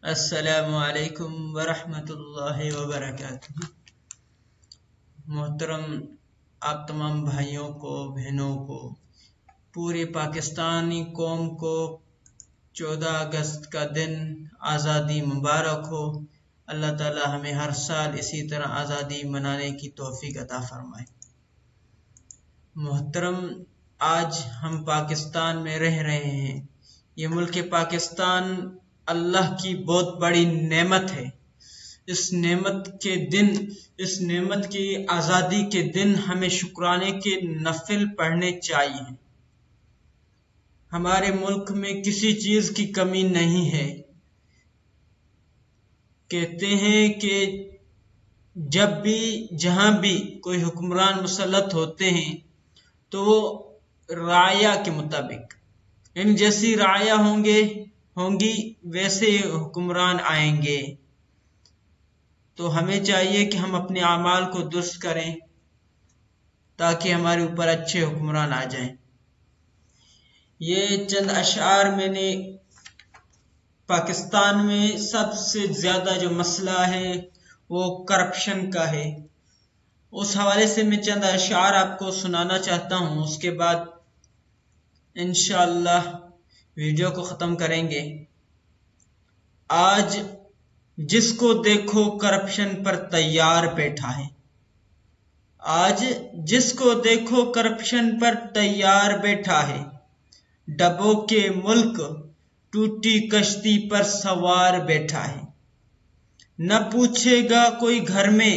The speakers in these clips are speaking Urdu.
السلام علیکم ورحمۃ اللہ وبرکاتہ۔ محترم آپ تمام بھائیوں کو، بہنوں کو، پوری پاکستانی قوم کو 14 اگست کا دن آزادی مبارک ہو۔ اللہ تعالی ہمیں ہر سال اسی طرح آزادی منانے کی توفیق عطا فرمائے۔ محترم، آج ہم پاکستان میں رہ رہے ہیں۔ یہ ملک پاکستان اللہ کی بہت بڑی نعمت ہے۔ اس نعمت کی آزادی کے دن ہمیں شکرانے کے نفل پڑھنے چاہیے۔ ہمارے ملک میں کسی چیز کی کمی نہیں ہے۔ کہتے ہیں کہ جب بھی جہاں بھی کوئی حکمران مسلط ہوتے ہیں تو وہ رعایا کے مطابق، یعنی جیسی رعایا ہوں گی ویسے حکمران آئیں گے۔ تو ہمیں چاہیے کہ ہم اپنے اعمال کو درست کریں تاکہ ہمارے اوپر اچھے حکمران آ جائیں۔ یہ چند اشعار میں نے پاکستان میں سب سے زیادہ جو مسئلہ ہے وہ کرپشن کا ہے، اس حوالے سے میں چند اشعار آپ کو سنانا چاہتا ہوں، اس کے بعد انشاءاللہ ویڈیو کو ختم کریں گے۔ آج جس کو دیکھو کرپشن پر تیار بیٹھا ہے، آج جس کو دیکھو کرپشن پر تیار بیٹھا ہے، ڈبوں کے ملک ٹوٹی کشتی پر سوار بیٹھا ہے۔ نہ پوچھے گا کوئی گھر میں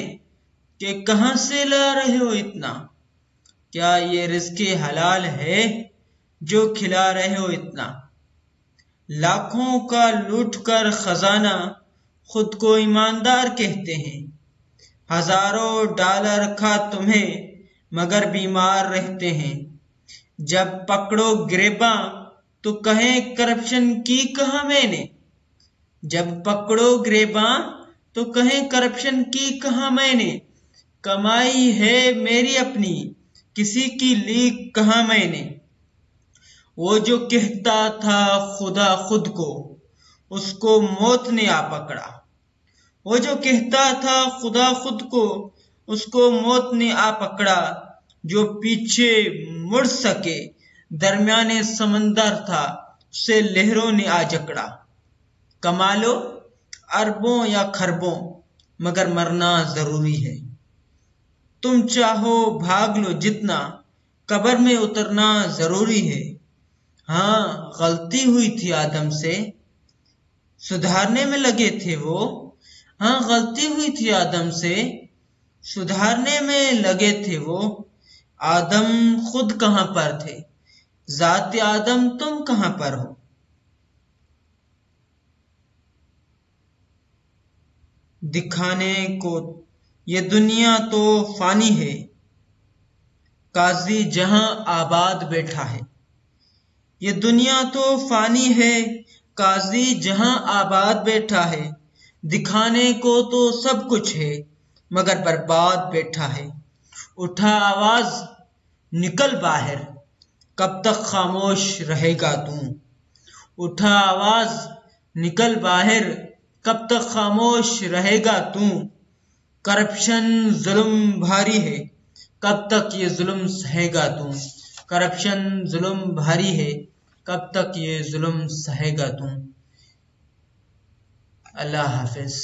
کہ کہاں سے لا رہے ہو اتنا، کیا یہ رزق حلال ہے جو کھلا رہے ہو اتنا۔ لاکھوں کا لوٹ کر خزانہ خود کو ایماندار کہتے ہیں، ہزاروں ڈالر کھا تمہیں مگر بیمار رہتے ہیں۔ جب پکڑو گریباں تو کہیں کرپشن کی کہاں میں نے، جب پکڑو گریباں تو کہیں کرپشن کی کہاں میں نے۔ کمائی ہے میری اپنی کسی کی لیک کہاں میں نے۔ وہ جو کہتا تھا خدا خود کو، اس کو موت نے آ پکڑا۔ وہ جو کہتا تھا خدا خود کو، اس کو موت نے آ پکڑا۔ جو پیچھے مڑ سکے درمیان سمندر تھا، اسے لہروں نے آ جکڑا۔ کما لو اربوں یا خربوں مگر مرنا ضروری ہے۔ تم چاہو بھاگ لو جتنا، قبر میں اترنا ضروری ہے۔ ہاں غلطی ہوئی تھی آدم سے، سدھارنے میں لگے تھے وہ۔ ہاں غلطی ہوئی تھی آدم سے، سدھارنے میں لگے تھے وہ۔ آدم خود کہاں پر تھے، ذات آدم تم کہاں پر ہو۔ دکھانے کو یہ دنیا تو فانی ہے، قاضی جہاں آباد بیٹھا ہے۔ یہ دنیا تو فانی ہے، قاضی جہاں آباد بیٹھا ہے۔ دکھانے کو تو سب کچھ ہے مگر برباد بیٹھا ہے۔ اٹھا آواز نکل باہر، کب تک خاموش رہے گا تو۔ اٹھا آواز نکل باہر، کب تک خاموش رہے گا تو۔ کرپشن ظلم بھاری ہے، کب تک یہ ظلم سہے گا تو۔ کرپشن ظلم بھاری ہے، کب تک یہ ظلم سہے گا تو۔ اللہ حافظ۔